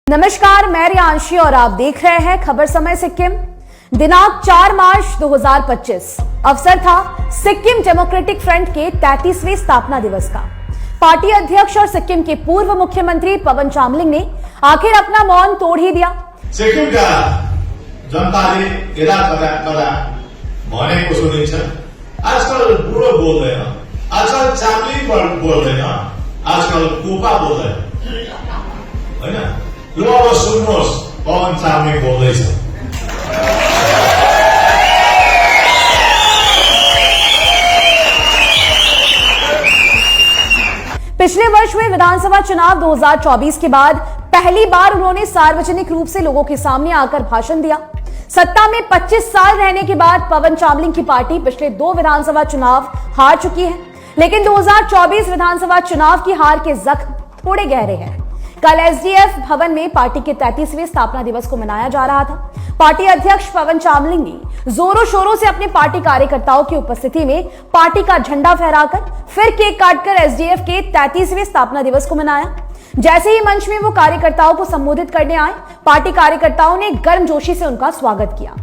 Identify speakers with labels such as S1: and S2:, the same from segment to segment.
S1: नमस्कार, मैं रियांशी और आप देख रहे हैं खबर समय सिक्किम। दिनांक 4 मार्च 2025 अवसर था सिक्किम डेमोक्रेटिक फ्रंट के 33वें स्थापना दिवस का। पार्टी अध्यक्ष और सिक्किम के पूर्व मुख्यमंत्री पवन चामलिङ ने आखिर अपना मौन तोड़ ही दिया।
S2: सिक्किम का जनताले यदा कदा भनेको सुनिन्छ। आजकल बुढो बोल्दैन, आजकल चामलिङ बोल्दैन, आजकल कुपा बोल्दैन, हैन? ल अब सुन्नुहोस्, पवन चामलिङ बोल्दैछ।
S1: पिछले वर्ष हुए विधानसभा चुनाव 2024 के बाद पहली बार उन्होंने सार्वजनिक रूप से लोगों के सामने आकर भाषण दिया। सत्ता में 25 साल रहने के बाद पवन चामलिङ की पार्टी पिछले 2 विधानसभा चुनाव हार चुकी है, लेकिन 2024 विधानसभा चुनाव की हार के जख्म थोड़े गहरे हैं। कल एसडीएफ भवन में पार्टी के 33वें स्थापना दिवस को मनाया जा रहा था। पार्टी अध्यक्ष पवन चामलिङ ने जोरों शोरों से अपने पार्टी कार्यकर्ताओं की उपस्थिति में पार्टी का झंडा फहराकर फिर केक काटकर एसडीएफ के 33वें स्थापना दिवस को मनाया। जैसे ही मंच में वो कार्यकर्ताओं को संबोधित करने आए, पार्टी कार्यकर्ताओं ने गर्मजोशी से उनका स्वागत किया।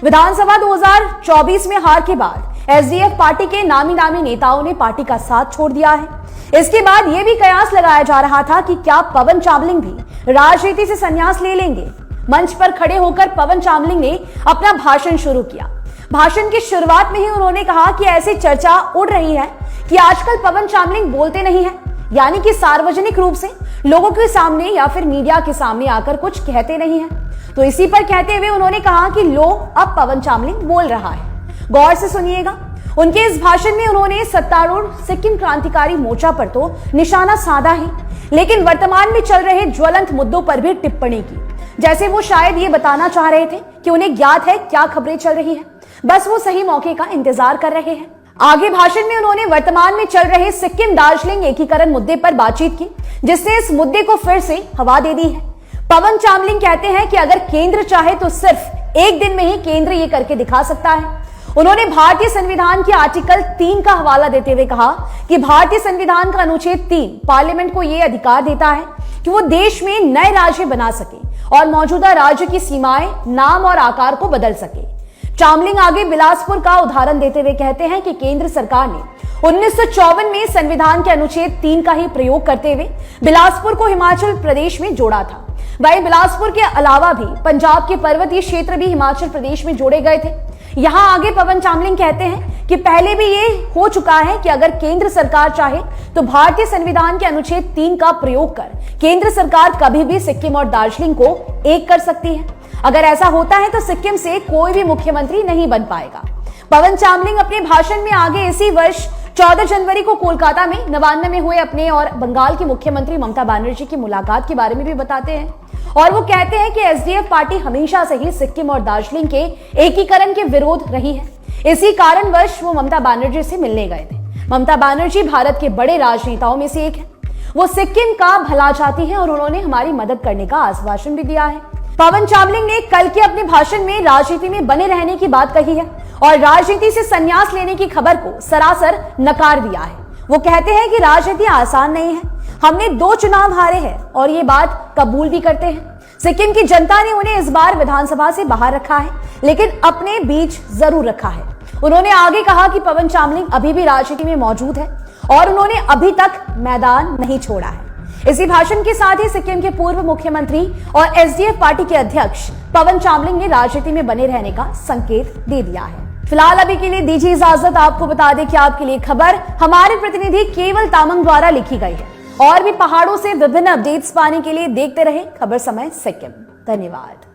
S1: विधानसभा 2024 में हार के बाद एसडीएफ पार्टी के नामी नेताओं ने पार्टी का साथ छोड़ दिया है। इसके बाद यह भी कयास लगाया जा रहा था कि क्या पवन चामलिङ भी राजनीति से संन्यास ले लेंगे। मंच पर खड़े होकर पवन चामलिङ ने अपना भाषण शुरू किया। भाषण की शुरुआत में ही उन्होंने कहा कि ऐसी चर्चा उड़ रही है कि आजकल पवन चामलिङ बोलते नहीं है, यानी कि सार्वजनिक रूप से लोगों के सामने या फिर मीडिया के सामने आकर कुछ कहते नहीं है। तो इसी पर कहते हुए उन्होंने कहा कि लो अब पवन चामलिङ बोल रहा है। गौर से सुनिएगा। उनके इस भाषण में उन्होंने सत्तारूढ़ सिक्किम क्रांतिकारी मोर्चा पर तो निशाना साधा ही, लेकिन वर्तमान में चल रहे ज्वलंत मुद्दों पर भी टिप्पणी की। जैसे वो शायद ये बताना चाह रहे थे कि उन्हें ज्ञात है क्या खबरें चल रही है, बस वो सही मौके का इंतजार कर रहे हैं। आगे भाषण में उन्होंने वर्तमान में चल रहे सिक्किम दार्जिलिंग एकीकरण मुद्दे पर बातचीत की, जिसने इस मुद्दे को फिर से हवा दे दी है। पवन चामलिङ कहते हैं कि अगर केंद्र चाहे तो सिर्फ एक दिन में ही केंद्र ये करके दिखा सकता है। उन्होंने भारतीय संविधान के आर्टिकल 3 का हवाला देते हुए कहा कि भारतीय संविधान का अनुच्छेद 3 पार्लियामेंट को यह अधिकार देता है कि वो देश में नए राज्य बना सके और मौजूदा राज्य की सीमाएं, नाम और आकार को बदल सके। चामलिङ आगे बिलासपुर का उदाहरण देते हुए कहते हैं कि केंद्र सरकार ने 1954 में संविधान के अनुच्छेद 3 का ही प्रयोग करते हुए बिलासपुर को हिमाचल प्रदेश में जोड़ा था। वहीं बिलासपुर के अलावा भी पंजाब के पर्वतीय क्षेत्र भी हिमाचल प्रदेश में जोड़े गए थे। यहाँ आगे पवन चामलिङ कहते हैं कि पहले भी ये हो चुका है कि अगर केंद्र सरकार चाहे तो भारतीय संविधान के अनुच्छेद 3 का प्रयोग कर केंद्र सरकार कभी भी सिक्किम और दार्जिलिंग को एक कर सकती है। अगर ऐसा होता है तो सिक्किम से कोई भी मुख्यमंत्री नहीं बन पाएगा। पवन चामलिङ अपने भाषण में आगे इसी वर्ष 14 जनवरी को कोलकाता में नवान्न में हुए अपने और बंगाल की मुख्यमंत्री ममता बनर्जी की मुलाकात के बारे में भी बताते हैं, और वो कहते हैं कि एसडीएफ पार्टी हमेशा से ही सिक्किम और दार्जिलिंग के एकीकरण के विरोध रही है। इसी कारणवश वो ममता बनर्जी से मिलने गए थे। ममता बनर्जी भारत के बड़े राजनेताओं में से एक है। वो सिक्किम का भला चाहती है और उन्होंने हमारी मदद करने का आश्वासन भी दिया है। पवन चामलिङ ने कल के अपने भाषण में राजनीति में बने रहने की बात कही है और राजनीति से संन्यास लेने की खबर को सरासर नकार दिया है। वो कहते हैं कि राजनीति आसान नहीं है। हमने 2 चुनाव हारे हैं और ये बात कबूल भी करते हैं। सिक्किम की जनता ने उन्हें इस बार विधानसभा से बाहर रखा है, लेकिन अपने बीच जरूर रखा है। उन्होंने आगे कहा कि पवन चामलिङ अभी भी राजनीति में मौजूद है और उन्होंने अभी तक मैदान नहीं छोड़ा है। इसी भाषण के साथ ही सिक्किम के पूर्व मुख्यमंत्री और एसडीएफ पार्टी के अध्यक्ष पवन चामलिङ ने राजनीति में बने रहने का संकेत दे दिया है। फिलहाल अभी के लिए दीजिए इजाजत। आपको बता दें कि आपके लिए खबर हमारे प्रतिनिधि केवल तामंग द्वारा लिखी गई है। और भी पहाड़ों से विभिन्न अपडेट्स पाने के लिए देखते रहे खबर समय सिक्किम। धन्यवाद।